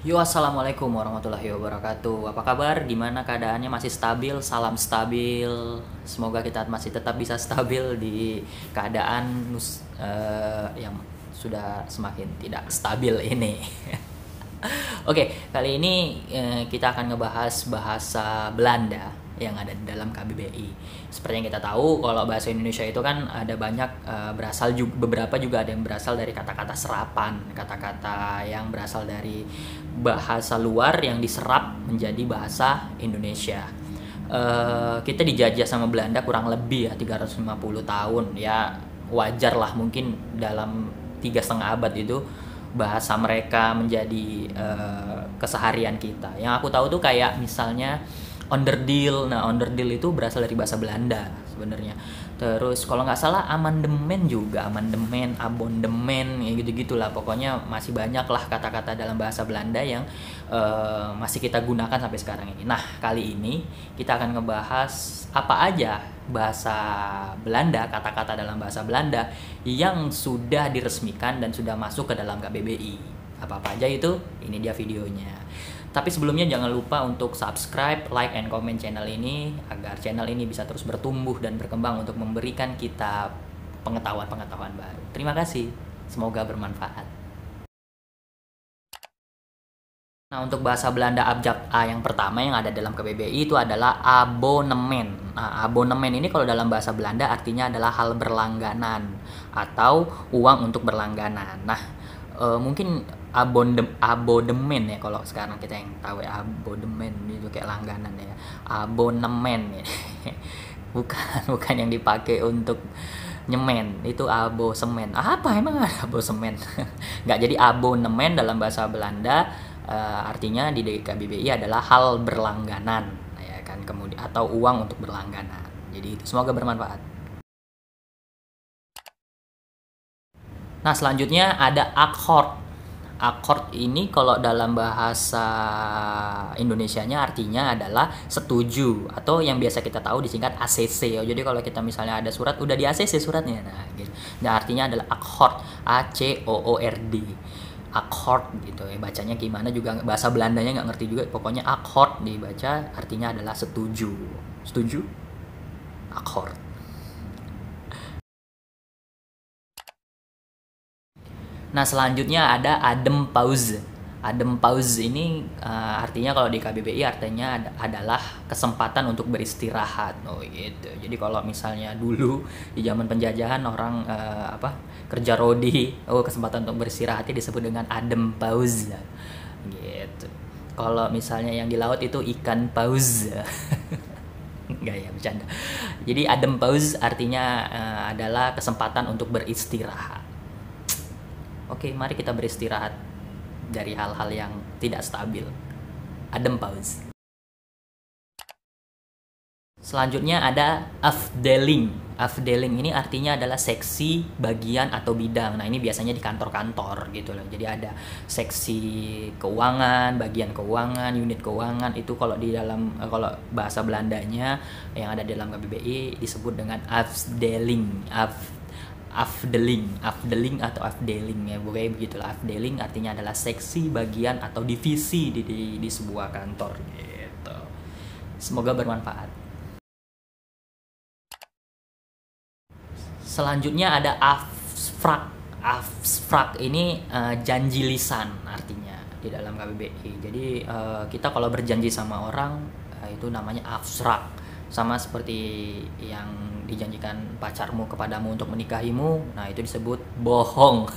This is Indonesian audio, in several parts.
Yo, assalamualaikum warahmatullahi wabarakatuh. Apa kabar? Gimana keadaannya? Masih stabil? Salam stabil. Semoga kita masih tetap bisa stabil di keadaan yang sudah semakin tidak stabil ini. Oke, kali ini kita akan ngebahas bahasa Belanda yang ada di dalam KBBI. Seperti yang kita tahu, kalau bahasa Indonesia itu kan ada banyak berasal juga, beberapa juga ada yang berasal dari kata-kata serapan, kata-kata yang berasal dari bahasa luar yang diserap menjadi bahasa Indonesia. Kita dijajah sama Belanda kurang lebih ya 350 tahun ya, wajar lah mungkin dalam 3,5 abad itu bahasa mereka menjadi keseharian kita. Yang aku tahu tuh kayak misalnya onderdil. Nah, onderdil itu berasal dari bahasa Belanda sebenarnya. Terus kalau nggak salah amandemen juga, amandemen, abondemen, ya gitu-gitulah. Pokoknya masih banyak lah kata-kata dalam bahasa Belanda yang masih kita gunakan sampai sekarang ini. Nah, kali ini kita akan ngebahas apa aja bahasa Belanda, kata-kata dalam bahasa Belanda yang sudah diresmikan dan sudah masuk ke dalam KBBI. Apa-apa aja itu, ini dia videonya. Tapi sebelumnya jangan lupa untuk subscribe, like, and comment channel ini agar channel ini bisa terus bertumbuh dan berkembang untuk memberikan kita pengetahuan-pengetahuan baru. Terima kasih, semoga bermanfaat. Nah, untuk bahasa Belanda abjad A yang pertama yang ada dalam KBBI itu adalah abonemen. Nah, abonemen ini kalau dalam bahasa Belanda artinya adalah hal berlangganan atau uang untuk berlangganan. Nah, mungkin abodemen ya kalau sekarang kita yang tahu ya, abodemen itu kayak langganan ya. Abonemen ya. Bukan yang dipakai untuk nyemen, itu abo semen. Apa emang ada abo semen? Nggak, jadi abonemen dalam bahasa Belanda artinya di KBBI adalah hal berlangganan ya kan, kemudian atau uang untuk berlangganan. Jadi itu semoga bermanfaat. Nah, selanjutnya ada akord. Akord ini kalau dalam bahasa Indonesianya artinya adalah setuju atau yang biasa kita tahu disingkat ACC. Jadi kalau kita misalnya ada surat udah di ACC suratnya. Nah, gitu. Nah, artinya adalah akord, ACOORD. Akord gitu ya, bacanya gimana juga bahasa Belandanya nggak ngerti juga, pokoknya akord dibaca artinya adalah setuju. Setuju? Akord. Nah, selanjutnya ada adem pause. Adem pause ini artinya kalau di KBBI artinya adalah kesempatan untuk beristirahat. Oh gitu. Jadi kalau misalnya dulu di zaman penjajahan orang kerja rodi, oh kesempatan untuk beristirahatnya disebut dengan adem pause. Gitu. Kalau misalnya yang di laut itu ikan paus. Enggak ya, bercanda. Jadi adem pause artinya adalah kesempatan untuk beristirahat. Oke, mari kita beristirahat dari hal-hal yang tidak stabil. Adem pause. Selanjutnya ada afdeling. Afdeling ini artinya adalah seksi, bagian, atau bidang. Nah, ini biasanya di kantor-kantor gitu loh. Jadi ada seksi keuangan, bagian keuangan, unit keuangan. Itu kalau di dalam kalau bahasa Belandanya yang ada di dalam KBBI disebut dengan afdeling. Afdeling atau afdeling ya, pokoknya begitulah. Afdeling artinya adalah seksi, bagian, atau divisi di sebuah kantor gitu. Semoga bermanfaat. Selanjutnya ada afsfrak. Afsfrak ini janji lisan artinya di dalam KBBI. Jadi kita kalau berjanji sama orang itu namanya afsrak. Sama seperti yang dijanjikan pacarmu kepadamu untuk menikahimu, nah itu disebut bohong.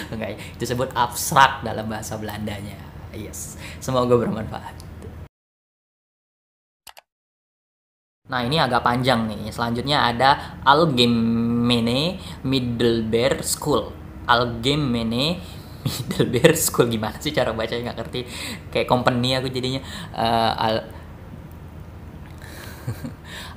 Enggak, itu disebut abstrak dalam bahasa Belandanya. Yes, semoga bermanfaat. Nah, ini agak panjang nih. Selanjutnya ada Algemene Middelbare School. Algemene Middelbare School, gimana sih cara bacanya, nggak ngerti. Kayak company aku jadinya.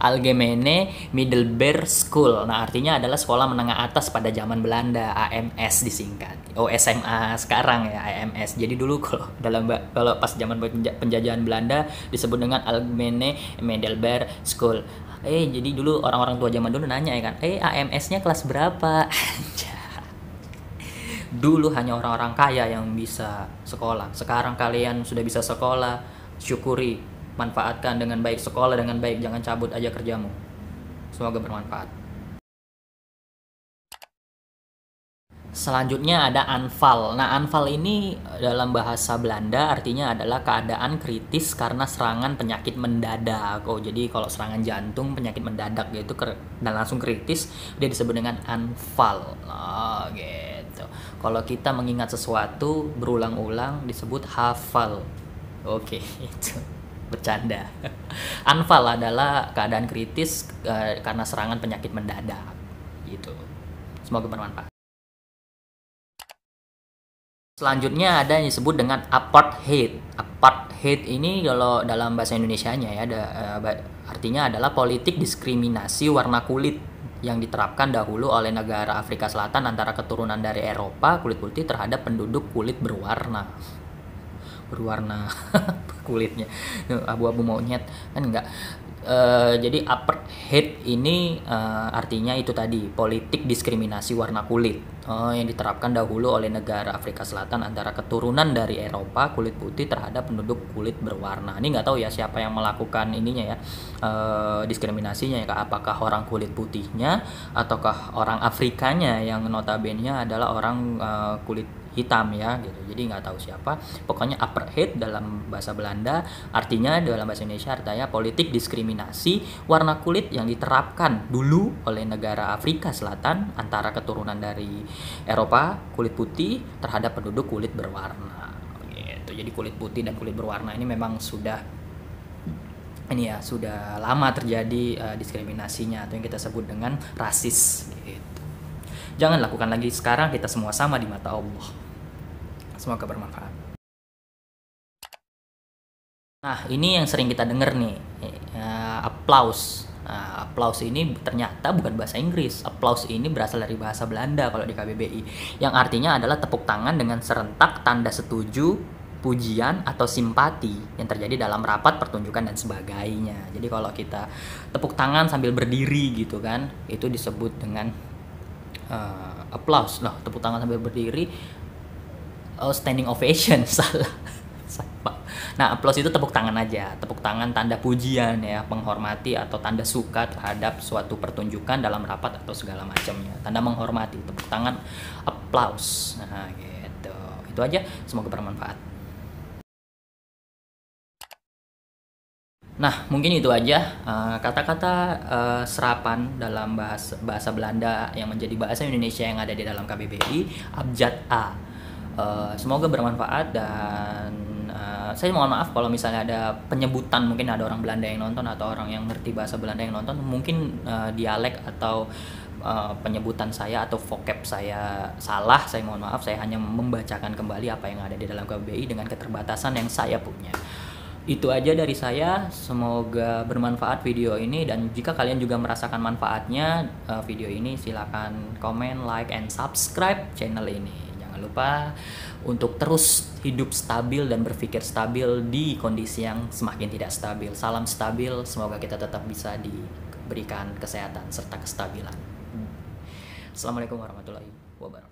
Algemene Middelbare School. Nah, artinya adalah sekolah menengah atas pada zaman Belanda, AMS disingkat. Oh, SMA sekarang ya, AMS. Jadi dulu kalau pas zaman penjajahan Belanda disebut dengan Algemene Middelbare School. Jadi dulu orang-orang tua zaman dulu nanya ya kan, AMS-nya kelas berapa? Dulu hanya orang-orang kaya yang bisa sekolah. Sekarang kalian sudah bisa sekolah, syukuri, manfaatkan dengan baik, sekolah dengan baik, jangan cabut aja kerjamu. Semoga bermanfaat. Selanjutnya ada anval. Nah, anval ini dalam bahasa Belanda artinya adalah keadaan kritis karena serangan penyakit mendadak. Oh, jadi kalau serangan jantung, penyakit mendadak gitu dan langsung kritis, dia disebut dengan anval. Oh, gitu. Kalau kita mengingat sesuatu berulang-ulang disebut hafal. Oke, itu bercanda. Anval adalah keadaan kritis karena serangan penyakit mendadak. Gitu. Semoga bermanfaat. Selanjutnya ada yang disebut dengan apartheid. Apartheid ini kalau dalam bahasa Indonesianya ya artinya adalah politik diskriminasi warna kulit yang diterapkan dahulu oleh negara Afrika Selatan antara keturunan dari Eropa kulit putih terhadap penduduk kulit berwarna kulitnya abu-abu monyet kan enggak. Jadi apartheid ini artinya itu tadi politik diskriminasi warna kulit yang diterapkan dahulu oleh negara Afrika Selatan antara keturunan dari Eropa kulit putih terhadap penduduk kulit berwarna. Ini nggak tahu ya siapa yang melakukan ininya ya, diskriminasinya ya, apakah orang kulit putihnya ataukah orang Afrikanya yang notabene adalah orang kulit hitam ya gitu. Jadi nggak tahu siapa. Pokoknya apartheid dalam bahasa Belanda artinya dalam bahasa Indonesia artinya politik diskriminasi warna kulit yang diterapkan dulu oleh negara Afrika Selatan antara keturunan dari Eropa kulit putih terhadap penduduk kulit berwarna gitu. Jadi kulit putih dan kulit berwarna ini memang sudah lama terjadi diskriminasinya atau yang kita sebut dengan rasis gitu. Jangan lakukan lagi, sekarang kita semua sama di mata Allah. Semoga bermanfaat. Nah, ini yang sering kita dengar nih, applause. Nah, applause ini ternyata bukan bahasa Inggris. Applause ini berasal dari bahasa Belanda kalau di KBBI, yang artinya adalah tepuk tangan dengan serentak tanda setuju, pujian atau simpati yang terjadi dalam rapat, pertunjukan dan sebagainya. Jadi kalau kita tepuk tangan sambil berdiri gitu kan, itu disebut dengan applause. Nah, tepuk tangan sambil berdiri, standing ovation. Salah. Nah, applause itu tepuk tangan aja, tepuk tangan tanda pujian ya, menghormati atau tanda suka terhadap suatu pertunjukan dalam rapat atau segala macamnya. Tanda menghormati, tepuk tangan, applause. Nah, gitu. Itu aja, semoga bermanfaat. Nah, mungkin itu aja kata-kata serapan dalam bahasa Belanda yang menjadi bahasa Indonesia yang ada di dalam KBBI, Abjad A. Semoga bermanfaat dan saya mohon maaf kalau misalnya ada penyebutan, mungkin ada orang Belanda yang nonton atau orang yang ngerti bahasa Belanda yang nonton, mungkin dialek atau penyebutan saya atau vocab saya salah, saya mohon maaf. Saya hanya membacakan kembali apa yang ada di dalam KBBI dengan keterbatasan yang saya punya. Itu aja dari saya, semoga bermanfaat video ini, dan jika kalian juga merasakan manfaatnya video ini, silakan komen, like, and subscribe channel ini. Jangan lupa untuk terus hidup stabil dan berpikir stabil di kondisi yang semakin tidak stabil. Salam stabil, semoga kita tetap bisa diberikan kesehatan serta kestabilan. Assalamualaikum warahmatullahi wabarakatuh.